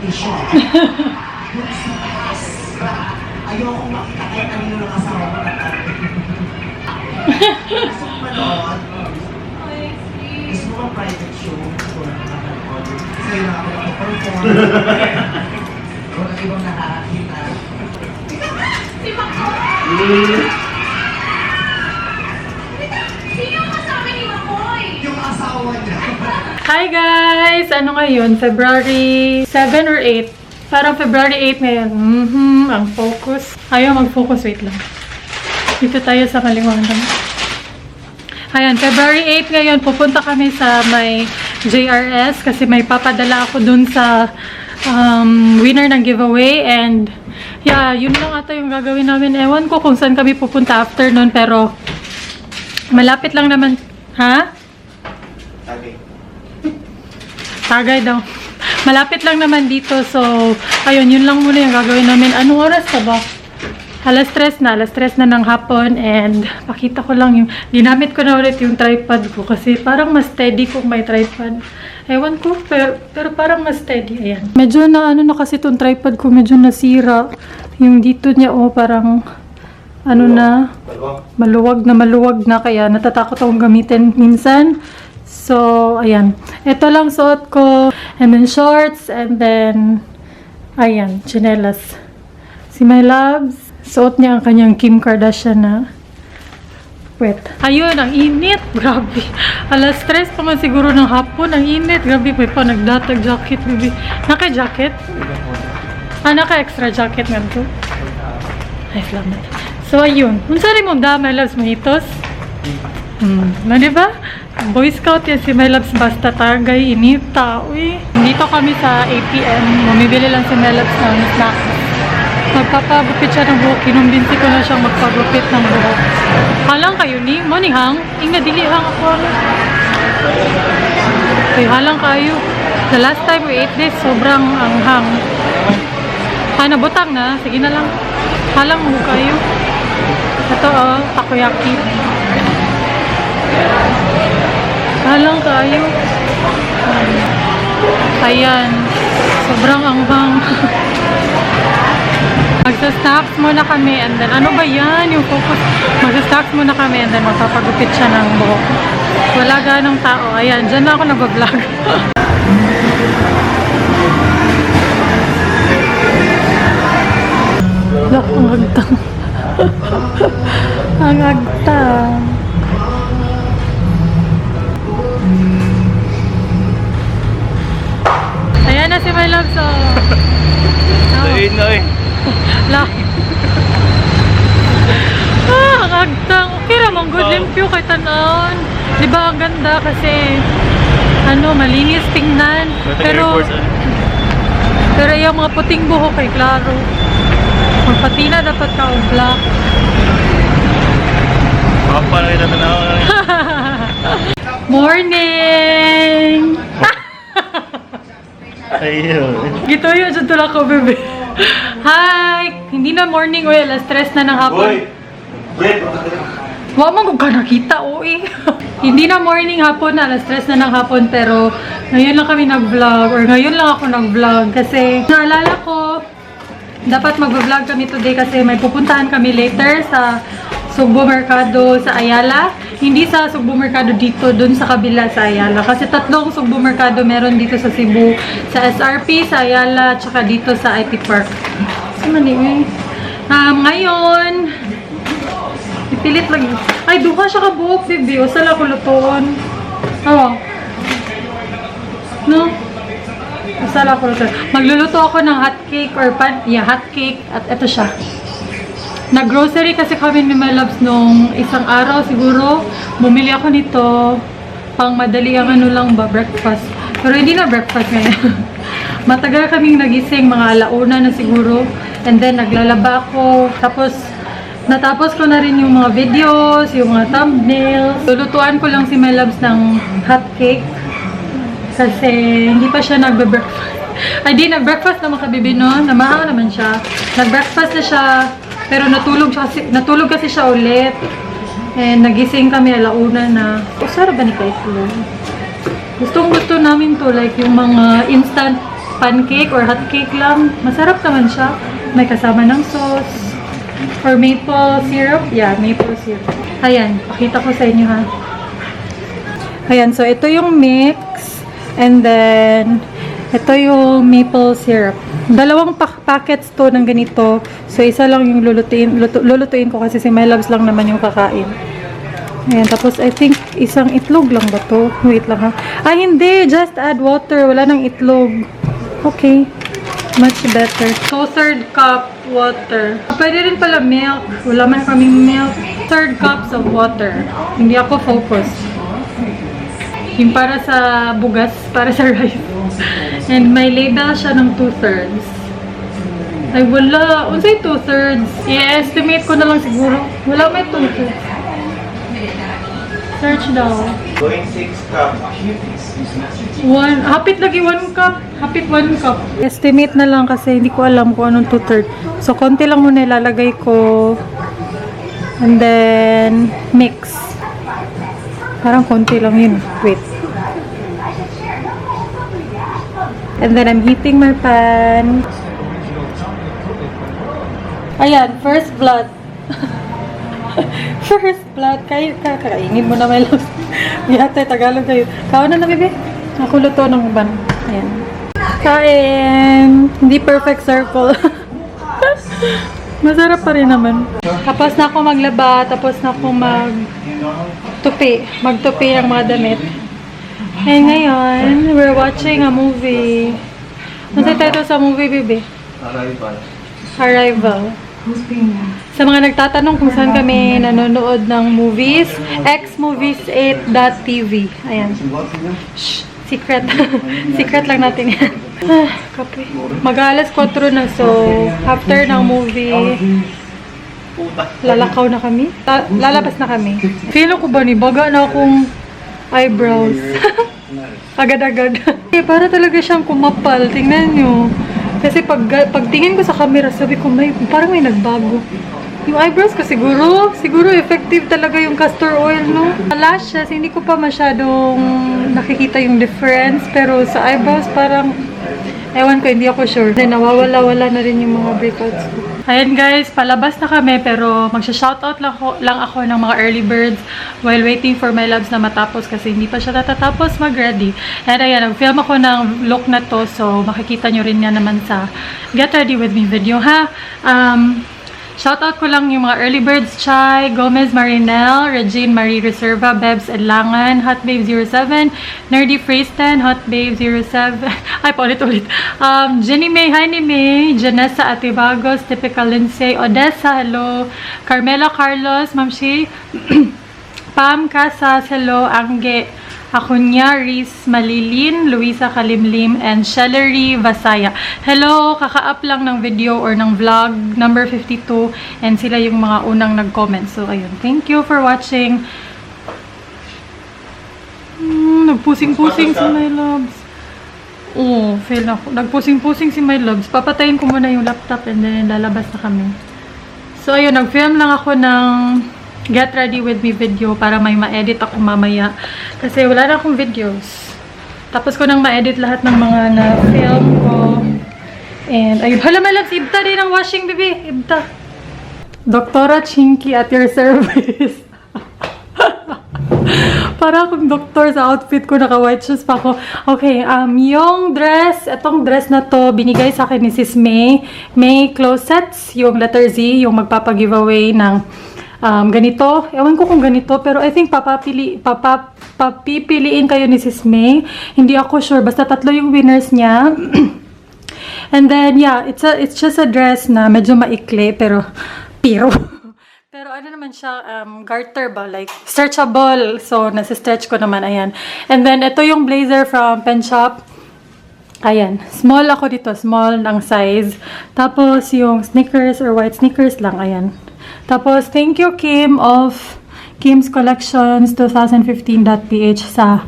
issue. Ayoko makita kahit kanino ng asawa ko na gusto ko manood. Gusto mo bang private show? Sa'yo na ako nakaperform. Huwag ang ibang nakakakita. Si Makoy! Sino ang kasama ni Makoy? Yung asawa niya. Hi guys! Ano ngayon? February 7 or 8? Parang February 8 ngayon. Ang focus. Ayaw mag-focus. Wait lang. Dito tayo sa kaliwangan. Ayan, February 8 ngayon. Pupunta kami sa may JRS kasi may papadala ako dun sa winner ng giveaway. And yeah, yun lang ata yung gagawin namin. Ewan ko kung saan kami pupunta after nun. Pero malapit lang naman. Ha? Okay. Tagay daw. Malapit lang naman dito. So, ayun, yun lang muna yung gagawin namin. Anong oras ka ba? Alas 3 na ng hapon. And, pakita ko lang yung, ginamit ko na ulit yung tripod ko. Kasi parang mas steady kung may tripod. Ewan ko, pero parang mas steady. Ayan. Medyo na, ano na kasi itong tripod ko, medyo nasira. Yung dito niya, oh, parang, ano na, maluwag na. Kaya, natatakot akong gamitin minsan. So, ayan. Ito lang suot ko. And then shorts. And then, ayan, chinelas. Si My Loves, suot niya ang kanyang Kim Kardashian na puwet. Ayun, ang init. Grabe. Alas 3 pa man siguro ng hapon. Ang init. Grabe, may pa nagdatag jacket, baby. Naka-jacket? Naka-extra jacket nga to. Ay, salamat. So, ayun. Unsa rin mo da, My Loves, mahitos? Na, diba? Boy Scout yan si My Loves, basta tagay, inita. Uy. Dito kami sa ATM. Mamibili lang si My Loves ng snacks. Magpapagupit siya ng buhok. Kinumbinsi ko na siyang magpagupit ng buhok. Halang kayo ni? Morning hang? Inga, dili hang ako. Okay, halang kayo. The last time we ate this, sobrang anghang. Nabutang na. Sige na lang. Halang mo kayo. Ito, takoyaki. Halang kayo. Ayan. Sobrang anghang. Magsa-snacks muna kami and then, ano ba yan? Yung focus. Magsa-snacks muna kami and then magpapagupit siya ng buhok. Wala ganong tao. Ayan, dyan na ako nag-vlog. Ang agtang. Ang agtang. Ayan na si My Love, so... Noy. Lang. Ang agtang. Okay naman, good limpyo kay tanawon. Diba ang ganda kasi malinis tingnan. Pero yung mga puting buhok kay klaro. Magpatina dapat ka o black. Apa na kita tanaw. Morning! Ayun. Gito yun, dyan tulak ko, bebe. Hi! Hindi na morning, oy. Alas 3 na ng hapon. Wala man kung ka nakita, oy. Hindi na morning hapon, alas 3 na ng hapon. Pero ngayon lang kami nag-vlog. Or ngayon lang ako nag-vlog. Kasi naalala ko, dapat mag-vlog kami today kasi may pupuntahan kami later sa Sugbo Mercado sa Ayala. Hindi sa Sugbo Mercado dito, dun sa kabila sa Ayala. Kasi 3 Sugbo Mercado meron dito sa Cebu. Sa SRP, sa Ayala, tsaka dito sa IT Park. Ngayon, ipilit lang. Ay, duha siya ka buhok, baby. O, sala ko lutoon. No? O, sala ko lutoon. Magluluto ako ng hot cake or hot cake. At eto siya. Nag-grocery kasi kami ni My Loves nung isang araw siguro. Bumili ako nito. Pang madali ang breakfast. Pero hindi na breakfast ngayon. Matagal kaming nagising, mga alauna na siguro. And then naglalaba ako. Tapos natapos ko na rin yung mga videos, yung mga thumbnails. Lulutuan ko lang si My Loves ng hot cake. Kasi hindi pa siya nagbe-breakfast. Ay di, nag-breakfast naman kabibi no. Namahaw naman siya. Nag-breakfast na siya. Pero natulog kasi siya ulit. And nagising kami alauna na. Usara ba ni Kaislo? Gustong gusto namin to. Like yung mga instant pancake or hot cake lang. Masarap naman siya. May kasama ng sauce. Or maple syrup. Yeah, maple syrup. Ayan, pakita ko sa inyo ha. Ayan, so ito yung mix. And then, ito yung maple syrup. Dalawang packets to ng ganito. So, isa lang yung lulutuin ko kasi si My Loves lang naman yung kakain. Ayan, tapos I think isang itlog lang ba to? Wait lang ha. Ah, hindi! Just add water. Wala nang itlog. Okay. Much better. So, 3rd cup water. Pwede rin pala milk. Wala man kaming milk. 3 cups of water. Hindi ako focus. Yung para sa bugas, para sa rice. And may label siya ng 2/3. Ay, wala. Unsay 2/3? I-estimate ko na lang siguro. Wala may 2/3. Search daw. Going 6 cups. Hapit lagi 1 cup. Hapit 1 cup. Estimate na lang kasi hindi ko alam kung anong 2/3. So, konti lang muna ilalagay ko. And then, mix. Parang konti lang yun. Wait. And then, I'm heating my pan. Ayan, first blood. First blood. Kakainin mo na, My Loves. Yate, Tagalog kayo. Kaon na bebe? Ako luto ng ban. Ayan. Kain. Hindi perfect circle. Masarap pa rin naman. Tapos na ako maglaba. Tapos na ako magtupi ng mga damit. And ngayon, we're watching a movie. Ano sa title sa movie, bebe? Arrival. Sa mga nagtatanong kung saan kami nanonood ng movies, xmovies8.tv. Ayan. Shh, secret. Secret lang natin yan. Kape. Mag-alas 4 na, so after ng movie, lalakaw na kami. Lalabas na kami. Feel ko ba ni baga na akong eyebrows. Agad-agad. Para talaga siyang kumapal. Tingnan nyo. Kasi pagtingin ko sa camera, sabi ko, parang may nagbago. Yung eyebrows ko siguro effective talaga yung castor oil, no? Lashes, hindi ko pa masyadong nakikita yung difference. Pero sa eyebrows, parang, ewan ko, hindi ako sure. Then, nawawala-wala na rin yung mga breakouts ko. Ayan guys, palabas na kami pero magsha-shoutout lang ako ng mga early birds while waiting for My Loves na matapos kasi hindi pa siya natatapos mag-ready. And ayan, nag-film ako ng look na to so makikita nyo rin yan naman sa Get Ready With Me video ha. Shoutout ko lang yung mga early birds, Chai, Gomez Marinel, Regine Marie Reserva, Bebs Edlangan, Hot Babe 07, Nerdy Freeston, Hot Babe 07, ay paulit-ulit, Jenny May, hi ni May, Janessa Atibagos, Typical Lindsay, Odessa, hello, Carmela Carlos, Mamshi, Pam Casas, hello, Angge, Akunya, Riz Malilin, Luisa Kalimlim, and Shellery Vasaya. Hello! Kaka-up lang ng video or ng vlog number 52 and sila yung mga unang nag-comment. So, ayun. Thank you for watching. Nagpusing-pusing si My Loves. Oh, fail ako. Nagpusing-pusing si My Loves. Papatayin ko muna yung laptop and then lalabas na kami. So, ayun. Nag-film lang ako ng Get Ready With Me video para may ma-edit ako mamaya. Kasi wala na akong videos. Tapos ko nang ma-edit lahat ng mga na-film ko. And, ayun. Hala, My Loves, Ibta din ang washing, baby. Ibta. Doktora Chinky at your service. Para akong doktor sa outfit ko. Naka-white shoes pa ako. Okay, yung dress, itong dress na to, binigay sa akin ni Sis May. May Closets, yung letter Z, yung magpapag-giveaway ng ganito. Ewan ko kung ganito, pero I think papipiliin kayo ni Sis May. Hindi ako sure. Basta 3 yung winners niya. And then, yeah, it's just a dress na medyo maikli, pero pero ano naman siya, garter ba? Like, stretchable. So, nasa-stretch ko naman, ayan. And then, ito yung blazer from Pen Shop. Ayan. Small ako dito. Small ng size. Tapos, yung sneakers or white sneakers lang, ayan. Tapos, thank you Kim of Kim's Collections 2015.ph sa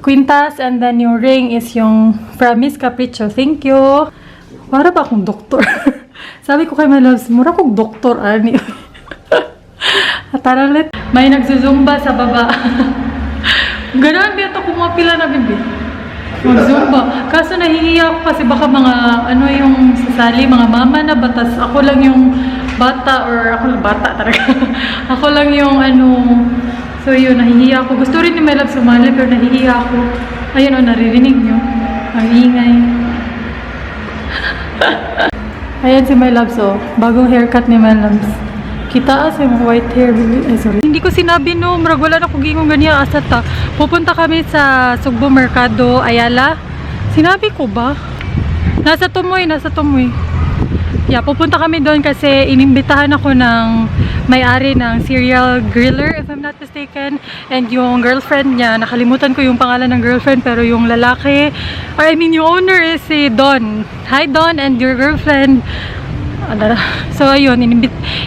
Quintas. And then, yung ring is yung from Miss Capricho. Thank you. Para ba akong doktor? Sabi ko kay My Loves, mura kong doktor, ani. Tara ulit. May nagzuzumba sa baba. Gano'n, bito kumapila na, bibi. Mag-zumba. Kaso nahihiya ako kasi baka mga ano yung sasali, mga mama na batas. Ako lang yung bata or ako lang bata talaga. Ako lang yung ano. So yun, nahihiya ako. Gusto rin ni My Love sumali pero nahihiya ako. Ayun o, naririnig nyo. Ang ingay. Ayan si My Love, so bagong haircut ni My Love. Kita yung white hair. Ay, sorry. Hindi ko sinabi no, marag wala na kong gingong ganyan asat ta. Pupunta kami sa Sugbo Mercado, Ayala. Sinabi ko ba? Nasa Tumoy. Yeah, pupunta kami doon kasi inimbitahan ako ng may-ari ng serial griller, if I'm not mistaken. And yung girlfriend niya, nakalimutan ko yung pangalan ng girlfriend, pero yung lalaki, or I mean yung owner is si Don. Hi Don and your girlfriend. So ayun,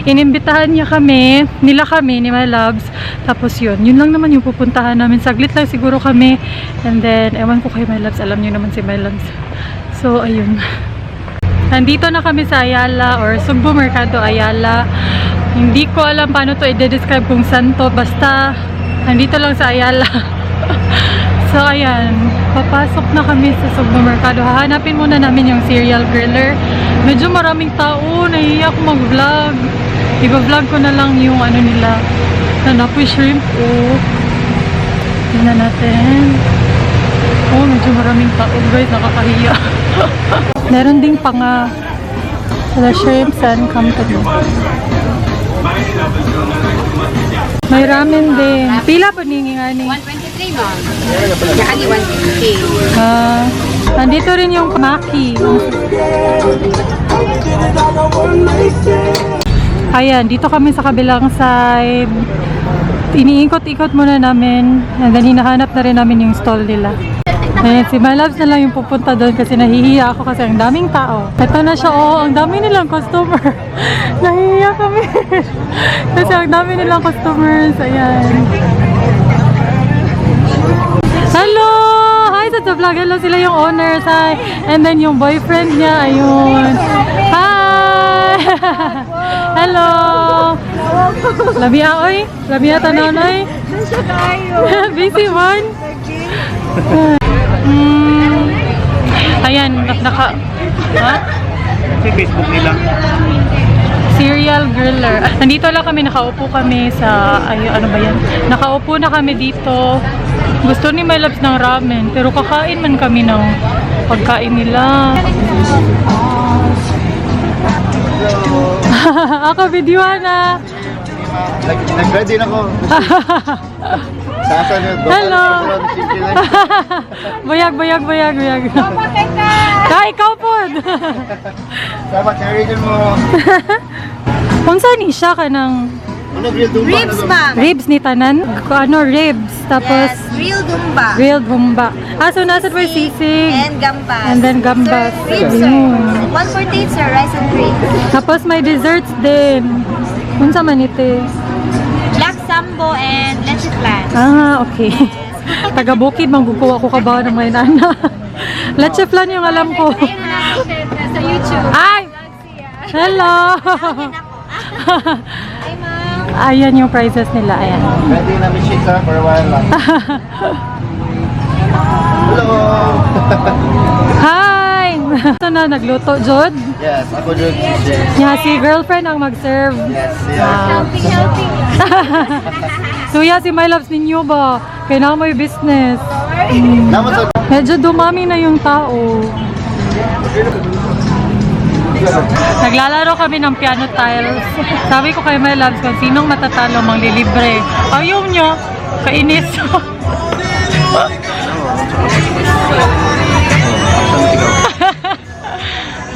inimbitahan niya kami, ni My Loves. Tapos yun lang naman yung pupuntahan namin. Saglit lang siguro kami. And then, ewan ko kay My Loves, alam niyo naman si My Loves. So ayun. Nandito na kami sa Ayala or Sugbo Mercado, Ayala. Hindi ko alam paano to i-describe kung saan to. Basta, nandito lang sa Ayala. So ayan, papasok na kami sa Sugbo Mercado. Hahanapin muna namin yung serial griller. Medyo maraming tao, nahihiya ako mag-vlog. Iba-vlog ko na lang yung ano nila. Nanapoy shrimp. Oh. Tingnan natin. Oh, medyo maraming tao guys, nakakahiya. Meron ding panga the shrimps and company. May ramen din. Pila po ningi nga ni? 123 ma'am. Yakani 150. Nandito rin yung maki. Ayan, dito kami sa kabilang side. Iniikot-ikot muna namin. And then hinahanap na rin namin yung stall nila. Ayan, si My Loves na lang yung pupunta doon kasi nahihiya ako kasi ang daming tao. Ito na siya, oh, ang dami nilang customer. Nahihiya kami. Kasi ang dami nilang customers. Ayan. Hello! Hi sa vlog. Hello, sila yung owners. Hi. And then yung boyfriend niya, ayun. Hi! Hello! Lamia, oy. Lamia, tanaw, oy. Busy one. Ayan, naka... Ha? Sa Facebook nila. Serial griller. Nandito lang kami, nakaupo kami sa... Ay, ano ba yan? Nakaupo na kami dito. Gusto ni My Loves ng ramen, pero kakain man kami ng pagkain nila. Ako, videohan na. Nag-ready na ko. Hello! Bayag. Ikaw po! Sama, carry dyan mo. Kung saan siya ka ng... Ano, grill dumba? Ribs ma'am. Ribs ni Tanan? Ano, ribs. Tapos... Yes, real dumba. Grilled humba. So nasa pa sisig. And gambas. And then gambas. Sir, ribs sir. Ayun. 148 sir, rice and cream. Tapos may desserts din. Kung saan man ito? Black sambo and leche flan. Okay. Taga-bukid, manggukuha ko kabawa ng may nana. Leche flan yung alam ko. Ayun na sa YouTube. Ay! Hello! Hi ma'am. Ayan yung prices nila. Ayan. Ready na Michika for a while lang. Hello! Hi! Ito na, nagluto, Jod. Yes, ako dyan. Si girlfriend ang mag-serve. Yes, yeah. Healthy. Suya, si My Loves ninyo ba? Kailangan mo yung business. Naman sa... Medyo dumami na yung tao. Naglalaro kami ng piano tiles. Sabi ko kay My Loves kung sinong matatalo manglilibre. Ayaw niya. Kainis.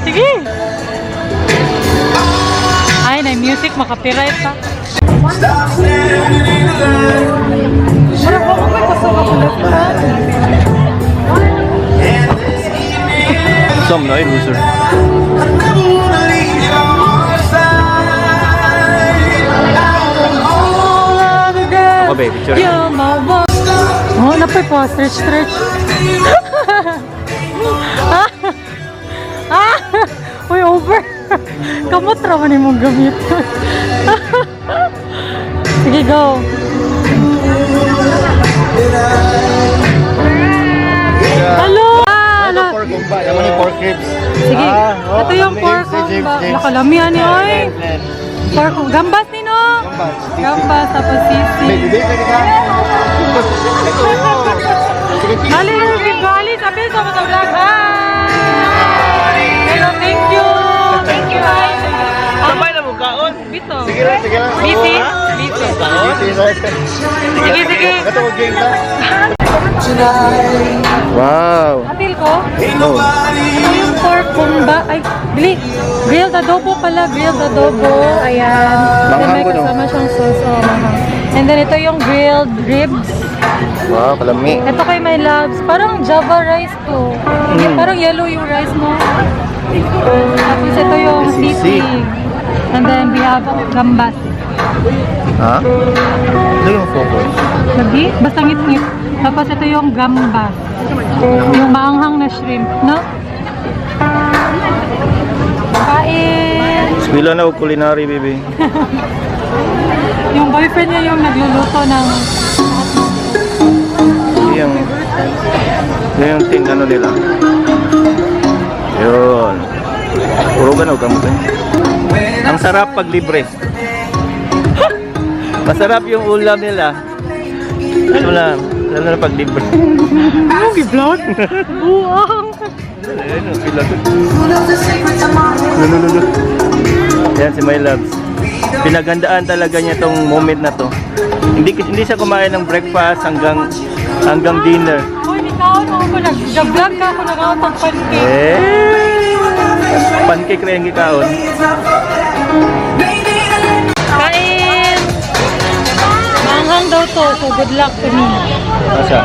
Sige. Ay, na music, makapiright pa. Parang ako may kasama ko lang ito. Some no, loser. Oh, baby, picture. Oh, napay po. Stretch. Uy, over. Kamot raman yung mong gamit. Sige, go. Hello! mo ni pork ribs. Sige. Ito yung pork James. nakalamihan ni oy. Pork gambas ni no. Gambas tapos sisig. Bibig ka. Dali, bali, sabi sa mga vlog. Hi! Hello, thank you. Thank you, hi. Sabay na mo kaon. Bito. Sige lang. Busy? Busy. Sige, sige. Ito ko game na. Wow. Atil ko? No. Ito yung pork kumba. Ay, bili. Grilled adobo pala. Grilled adobo. Ayan. Then Manghang may ko, no? kasama siyang sauce. Oh, manghang. And then ito yung grilled ribs. Wow, kalami. Ito kay my loves. Parang Java rice to. Parang yellow yung rice mo. Tapos ito yung Sisig. sisig. And then we have gambas. Ha? Ito yung focus. Lagi? Basta ngit-ngit. Tapos ito yung gambas. Yung maanghang na shrimp, no? Kain! Bila na o culinary, baby. Yung boyfriend niya yung nagluluto ng... Yung ting ano nila. Yun. Puro ganaw kamot eh. Ang sarap pag libre. Masarap yung ulam nila. Ano lang, lalo na pag libre. Ano, i-vlog? Buwang! Ayun, sila to. Lulululu. Yan si My Loves. Pinagandaan talaga niya tong moment na to. Hindi siya kumain ng breakfast hanggang dinner. Uy, ikaw, no? Nag-vlog ka ako nakakatag pancake. Pancake rin yung gikaon. Kain! Maanghang daw to, so good luck to me. Asa?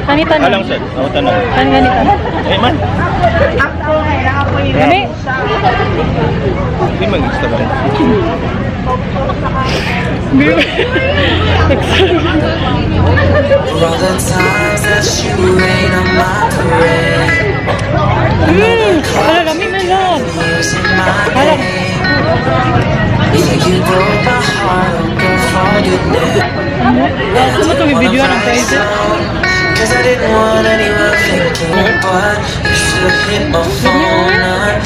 Kanita na. Alang sad. Ako tanong. Kanita na. Eh man. Kami? Hindi mag-gusto ba? Wala kami na lang. Wala. Gusto mo itong i-video ng prices? Cause I didn't want anyone thinking, but you should hit my phone up.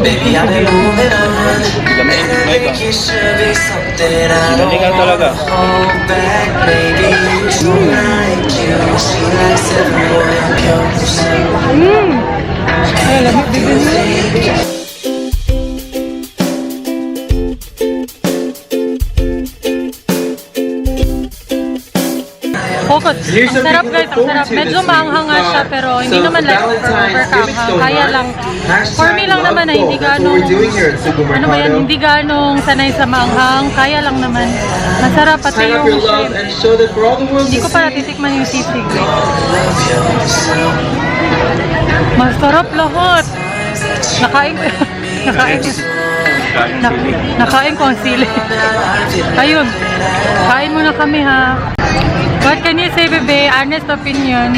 Baby, I've been moving on. Maybe you should be something I don't wanna hold back. Maybe you should like you. She likes everyone else. Wala, bibigyan mo. Kokot. Ang sarap guys, ang sarap. Medyo maanghang nga siya pero hindi naman like overcome. Kaya lang. For me lang naman na hindi ganong ano ba yan, hindi ganong sanay sa maanghang. Kaya lang naman. Masarap pati yung shrimp. Hindi ko pa natitikman yung sisig. Masarap lahat. Nakain ko ang sili. Ayun. Kain muna kami ha. What can you say, bebe? Honest opinion.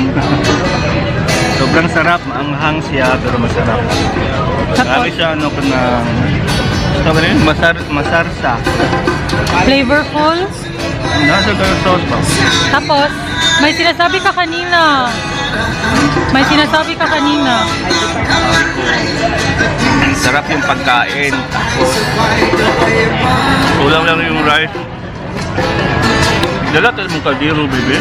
Sobrang sarap, maanghang siya pero masarap. Marami siya ano ka na masarsa. Flavorful. Nasa ka sauce ba? Tapos, may sinasabi ka kanina. Sarap yung pagkain. Ulam lang yung rice. Dala tayo mong kaldero, bebe.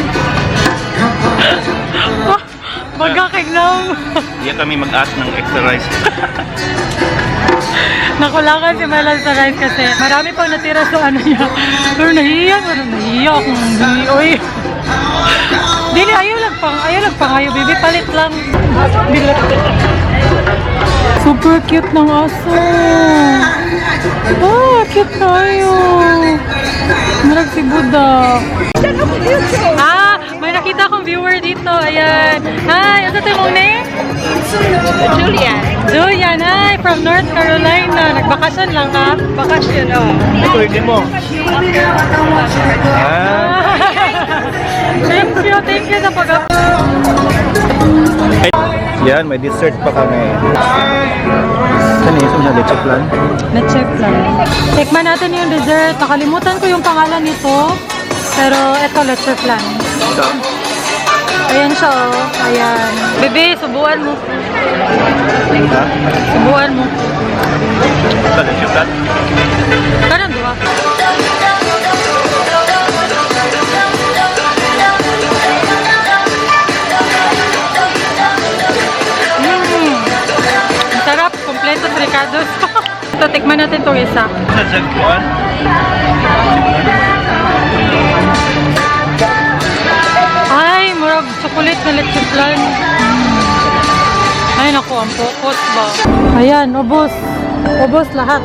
Magkakignaw. Hindi kami mag-ask ng extra rice. Nakulangan si Melan sa rice kasi marami pang natira sa ano niya. Pero nahiya akong uy. Dili, ayaw lang pang ayaw, baby, palit lang. Super cute ng aso. Cute tayo. Marag si Buddha. May nakita akong viewer dito. Ayan. Hi, ano tayo mong name? Julian, hi, from North Carolina. Nagbakasyon lang ha? Bakasyon, oh. Ito, hindi mo. Thank you sa Yan, may dessert pa kami. Saan yung isang leche plan? Na-check lang. Tikman natin yung dessert. Nakalimutan ko yung pangalan nito. Pero eto, leche flan. Ayan siya, oh. Ayan. Bebe, subuan mo. Ha? Subuan mo. Bakit yung cut? Kanan, diba? Ang sarap. Kompleto sa Ricardo's. Ito, tikman natin itong isa. Sa Jagpuan? Ay, murag chocolate na leche flan. Ay, naku, ang focus ba? Ayan, ubos. Ubos lahat.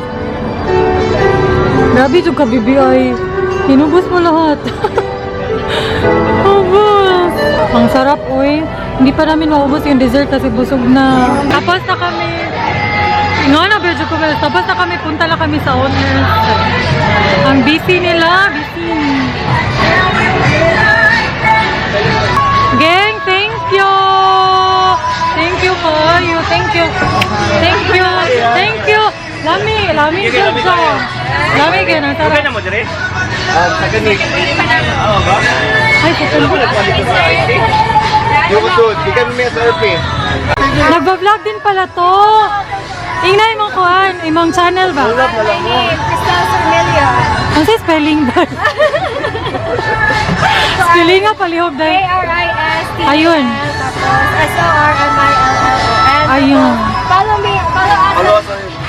Grabe yung kabibi inubos mo lahat. Ubos. Ang sarap, uy. Hindi pa namin maubos yung dessert kasi busog na. Tapos na kami. Nga na, Berjo ko. Tapos na kami, punta lang kami sa owners. Ang busy nila, busy. Gang, thank you! Thank you kayo. Thank you. Thank you. Thank you. Lami dyan siya. Lami kayo ng sarap. Okay na mo, dire? Sa ganig. Oo ba? Ay, pupunta. Yung usod, di kami may surfing. Nagbablog din pala to. Ingnan imong kuhan, imong channel ba? My name, Crystal Sermelia. Ang sa spelling ba? Spelling nga palihog dahil. A-R-I-S-T-A-L. Ayun. Tapos S-O-R-M-I-L-L-O-N. Ayun. Follow me. Follow us.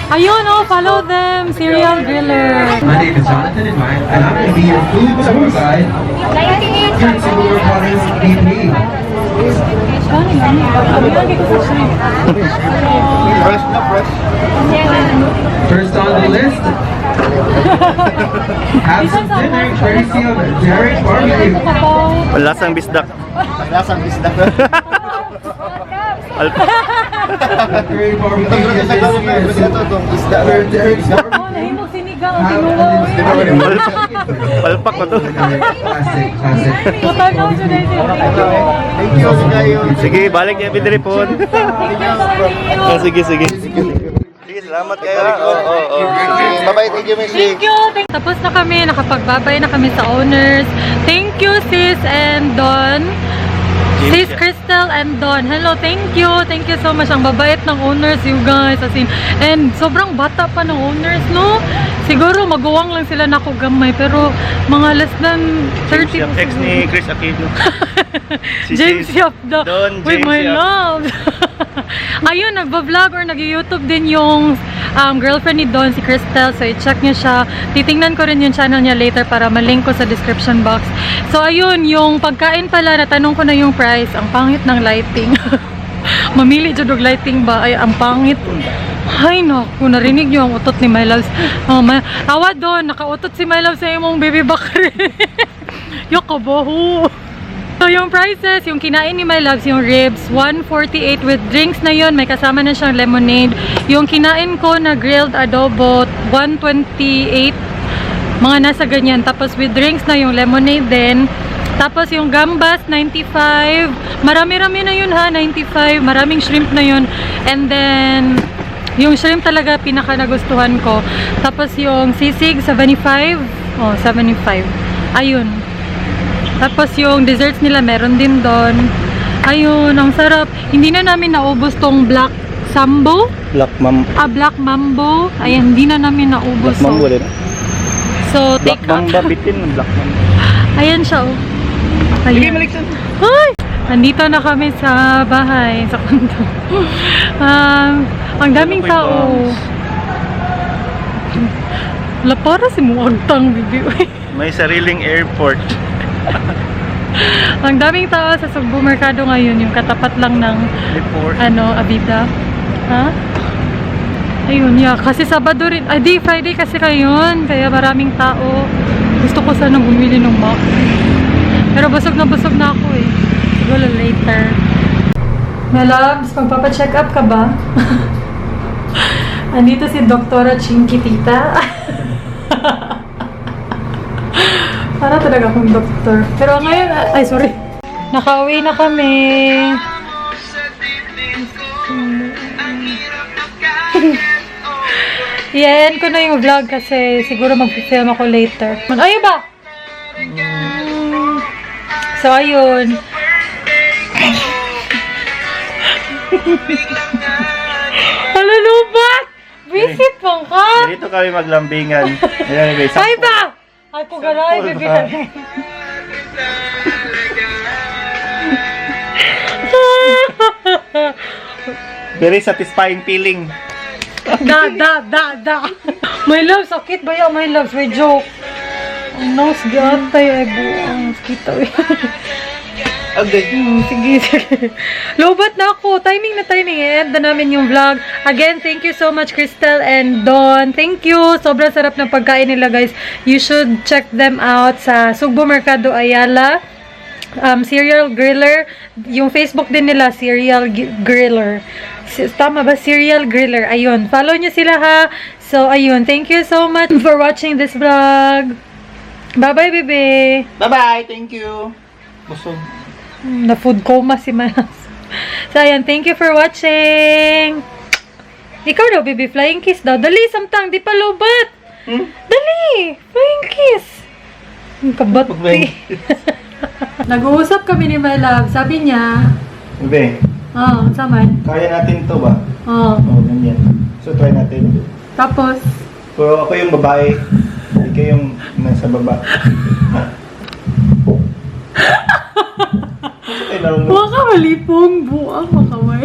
Ayun, oh, follow them. Serial Griller. My name is Jonathan and I'm going to be your food tour guide. 98. Here at Silver Waters BP. Fresh na fresh. First on the list, have some dinner courtesy of Jared Barbecue. Lasang bisdak. Lasang isda. Jared Barbecue is this year's Isda. Jared Barbecue. Oh, nahimog sinigang. Tinuloy. Palpak ko to. Classic. Puta na siya na ito. Thank you sa kayo. Sige, balik niya pinrepon. Oh, sige. Sige, salamat kayo. Bye-bye, thank you, Miss Thank you. Tapos na kami, nakapagbabay na kami sa owners. Thank you, sis and Don. Sis Crystal and Don. Hello, thank you. Thank you so much. Ang babait ng owners, you guys. As in, and sobrang bata pa ng owners, no? Siguro maguwang lang sila na ako gamay, pero mga less than 30 na Ex siguro. ni Chris Aquino. James Yap daw. Don With James my Yap. love. Ayun, nagba-vlog or nag-YouTube din yung girlfriend ni Don, si Crystal. So, i-check niyo siya. Titingnan ko rin yung channel niya later para malink ko sa description box. So, ayun, yung pagkain pala, natanong ko na yung price. Ang pangit ng lighting. Mamili dyan ng lighting ba? Ay, ang pangit. Ay, naku, narinig niyo ang utot ni My Loves. Tawa doon, nakautot si My Loves sa imong baby bakri. Yung kabaho. So, yung prices, yung kinain ni My Loves, yung ribs, 148 with drinks na yun. May kasama na siyang lemonade. Yung kinain ko na grilled adobo, 128. Mga nasa ganyan. Tapos with drinks na yung lemonade din. Tapos yung gambas, 95. Marami-rami na yun ha, 95. Maraming shrimp na yun. And then, yung shrimp talaga pinaka nagustuhan ko. Tapos yung sisig, 75. Oh, 75. Ayun. Tapos yung desserts nila meron din doon. Ayun, ang sarap. Hindi na namin naubos tong black sambo. Black Mambo. Ayan, hindi na namin naubos. Mambo din. So, Black take out. Mamba bitin. Black Mamba. Ayan siya, oh. Ayan. Ay! Andito na kami sa bahay, sa kondo. Ang daming tao. Wala para si Muagtang, bibi. May sariling airport. Ang daming tao sa Sugbo Mercado ngayon, yung katapat lang ng Airport. Avida. Ha? Ayun, yeah. Kasi Sabado rin. Ay, di, Friday kasi kayon. Kaya maraming tao. Gusto ko sana bumili ng Mac. Pero busog na ako eh. Siguro later. My loves, magpapacheck up ka ba? Andito si Doktora Chinky Tita. Para talaga akong doktor. Pero ngayon, ay sorry. Nakauwi na kami. Yan ko na yung vlog kasi siguro mag-film ako later. Ay ba? So ayun. Halulubat! Visit pang ka! Ganito kami maglambingan. Ayan, may Ay ba! Ay ko garay, Sample baby. ba? Very satisfying feeling. Da. My love, sakit ba yan? My love, may joke. Ang nose gatay ay buong. Kita Okay. Sige. Lobat na ako. Timing na timing. I-end na namin yung vlog. Again, thank you so much, Crystal and Dawn. Thank you. Sobrang sarap ng pagkain nila, guys. You should check them out sa Sugbo Mercado Ayala. Serial Griller. Yung Facebook din nila, Serial Griller. Tama ba? Serial Griller. Ayun. Follow nyo sila, ha? So, ayun. Thank you so much for watching this vlog. Bye-bye, baby. Bye-bye. Thank you. Busog. Na food coma si Manas. So, ayan. Thank you for watching. Ikaw daw, baby. Flying kiss daw. Dali, samtang. Di pa lobat. Dali. Flying kiss. Ang kabati. Nag-uusap kami ni My Love. Sabi niya, Bebe, saman. kaya natin to ba? Oh. Oo, ganyan. So, try natin. Tapos, Pero ako yung babae, hindi kayo yung nasa baba. Ay, huwag ka malipong buang makamay.